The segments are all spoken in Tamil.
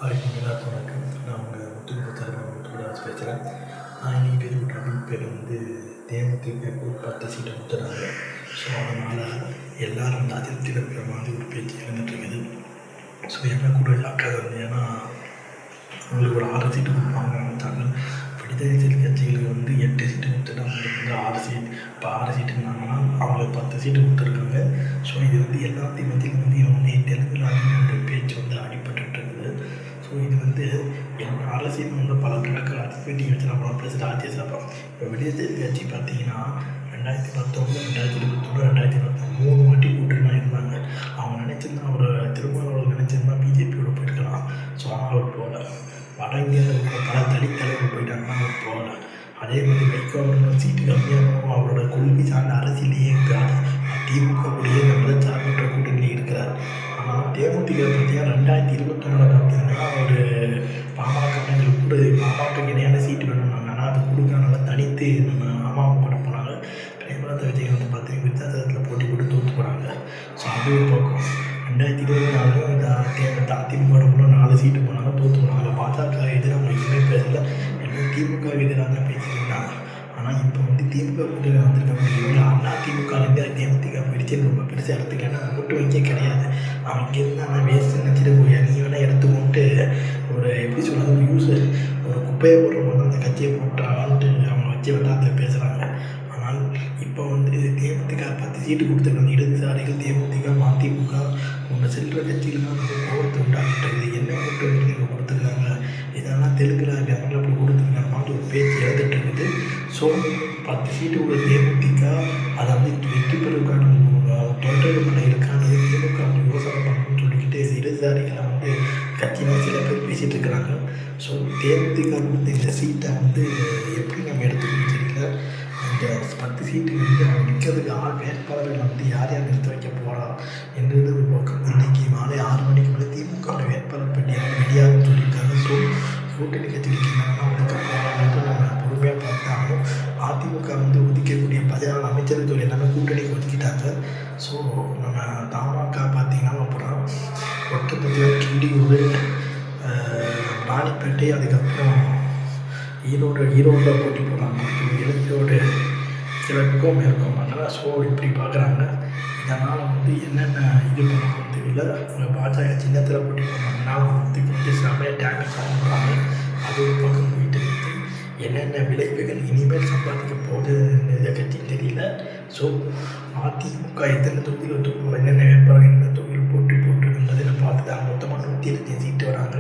எல்லாருக்கும் வணக்கம். நான் உங்கள் முத்துராஜ் பேசுகிறேன். இன்றைக்கி பேர் டாபிக் பேர் வந்து தேமுதிக ஒரு 10 சீட்டை கொடுத்துறாங்க. ஸோ அதனால் எல்லோரும் வந்து அதிருப்தியில் இருக்கிற மாதிரி ஒரு பேச்சு இருந்துகிட்ருக்குது. ஸோ என்ன கூட ஆக்காது வந்து ஏன்னா அவங்களுக்கு ஒரு 6 சீட்டு கொடுப்பாங்கன்னு நினச்சாங்க. விடுதலை சிறுத்தை கட்சிகளுக்கு வந்து 8 சீட்டு கொடுத்துட்டு அவங்களுக்கு வந்து 6 சீட் இப்போ 6 சீட்டுனாங்கன்னா அவங்களுக்கு 10 சீட்டு கொடுத்துருக்காங்க. ஸோ இது வந்து எல்லாத்தையும் மத்தியில் வந்து வந்து தெலுங்குல ஒரு பேச்சு வந்து அடிபட்டுருக்குது. ஸோ இது வந்து என்னோட அரசியல் வந்து பல கணக்கு மீட்டிங் வச்சு நம்ம ப்ளஸ் ராஜ்யசபா இப்போ விடுதலை கட்சி பார்த்தீங்கன்னா 2019, 2021, 2023 வாட்டி கூட்டணி இருந்தாங்க. அவங்க நினச்சிருந்தா ஒரு திருமாவளவன் நினச்சிருந்தா பிஜேபியோட போயிருக்கலாம். ஸோ ஆனால் அவர் போகல. வட இந்தியாவில் பல தலித் தலைவர் போயிட்டாங்கன்னா அவர் போகல. அதே மாதிரி வைகோவரோட சீட்டு கம்மியாகவும் அவரோட கொள்கை சார்ந்த அரசியலையே இருக்காது. திமுக கூடிய இந்த மதச்சார்பற்ற கூட்டணியில் இருக்கிறார். ஆனால் தேமுதிக பார்த்தீங்கன்னா 2021 பார்த்தீங்கன்னா ஒரு பாமகங்களுக்கு கூட பாமக இணையான சீட்டு வேணும்னாங்க. ஆனால் அது கொடுக்க நல்லா தனித்து நம்ம அமமுக போனாங்க. பிரேமலதா விஜயகாந்த் பார்த்தீங்கன்னா விருத்தாச்சலத்தில் போட்டி போட்டு தோற்று போனாங்க. ஸோ அது ஒரு பக்கம் 2024 அதிமுக கூட 4 சீட்டு போனாங்க, தோற்று போனாங்க. பாஜக எதிராக அவங்க எதுவுமே பேசலை, எல்லாம் திமுக எதிராக தான் பேசியிருந்தாங்க. ஆனால் இப்போ வந்து திமுக கூட்டணி வந்திருக்க அண்ணா திமுகலேருந்து தேமுதிக போயிடுச்சுன்னு ரொம்ப பெருசாக எடுத்துக்கேன்னா ஓட்டு வங்கியே கிடையாது. அவன் இங்கே இருந்தால் வேஸ்ட்டு நினச்சிட்டு போய் நீ வேணால் எடுத்துக்கொண்டு ஒரு எப்படி சொல்கிறது ஒரு யூஸர் ஒரு குப்பையை போடுறவங்க அந்த கட்சியை போட்டான்ட்டு அவங்க வச்சு விட்டு அதில் பேசுகிறாங்க. ஆனால் இப்போ வந்து தேமுதிக 10 சீட்டு கொடுத்துருக்காங்க. இடதுசாரிகள் தேமுதிக மதிமுக உங்கள் செல்ற கட்சிகள்லாம் வந்து கோபத்தை உண்டாக்கிட்டு என்ன ஓட்டு வந்து இங்கே கொடுத்துருக்காங்க, இதெல்லாம் தெலுங்குல கன்னடம் அப்படி கொடுத்துருக்காங்க மாதிரி ஒரு பேச்சு எழுதிட்டு இருக்குது. ஸோ 10 சீட்டு உள்ள தேமுதிக அதை வந்து வெற்றி பெறுவதற்கான தொண்டர்கள் இருக்கானது திமுக வந்து யோசனை பண்ணணும்னு சொல்லிக்கிட்டு இடதுசாரிகளை வந்து கட்சியில் சில பேர் பேசிகிட்டு இருக்கிறாங்க. ஸோ தேமுதிக வந்து இந்த சீட்டை வந்து எப்படி நம்ம எடுத்துக்கணும்னு தெரியல. இந்த 10 சீட்டு வந்து அவங்க நிற்கிறதுக்கு வேட்பாளர்களை வந்து யார் யார் நிறுத்த வைக்க போகிறா என்றது ஒரு பக்கம். இன்றைக்கி மாலை 6 மணிக்கு மேலே திமுக வேட்பாளர் பட்டியல் வெளியாகும்னு சொல்லியிருக்காங்க. ஸோ கூட்டணி கட்சிகளுக்கு என்னென்னா ஒதுக்க போகிறாங்கன்ட்டு நம்ம பொறுமையாக பார்த்தாலும் அதிமுக வந்து ஒதுக்கக்கூடிய 14 அமைச்சர்கள் எல்லாமே கூட்டணிக்கு ஒதுக்கிட்டாங்க. ஸோ நம்ம தமாக பார்த்தீங்கன்னா அப்புறம் ஒட்டப்பட்டியில் கிண்டியூர், ராணிப்பேட்டை, அதுக்கப்புறம் ஈரோட்டில் போட்டி போடுறாங்க. இலக்கியோடு கிழக்கும் மேற்கும் அதனால் ஸோ இப்படி பார்க்குறாங்க. இதனால் வந்து என்னென்ன இது பண்ணணும்னு தெரியல. அவங்க பாஜக சின்னத்தில் போட்டி போடுறாங்கன்னா வந்து கொஞ்சம் செம்மையாக டேக்ஸ் பண்ணுறாங்க. அது ஒரு பக்கம் போயிட்டு இருக்குது. என்னென்ன விளைவுகள் இனிமேல் சம்பாதிக்க போகுது கட்சின்னு தெரியல. ஸோ அதிமுக எத்தனை தொகுதிகள் தூக்கும், என்னென்ன வேட்பாளர்கள் என்ன தொகுதிகள் போட்டிருக்கின்றதை பார்த்து தான் மொத்தமாக 125 சீட்டு வராங்க.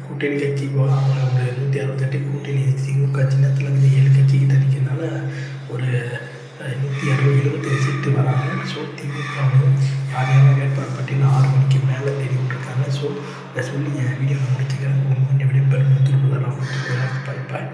கூட்டணி கட்சி போக அவங்க ஒரு 168 கூட்டணி திமுக சின்னத்தில் வந்து 7 கட்சிக்கிட்ட நிற்கிறதுனால ஒரு 175 சீட்டு வராங்க. ஸோ திமுக யார் யாரும் வேட்பாளர் பட்டியல் 6 மணிக்கு மேலே தேடி விட்டுருக்காங்க. ஸோ இதை சொல்லி என் வீடியோ முடிச்சுக்கிறேன். கொஞ்சம் விடைபெறும். பாய் பாய்.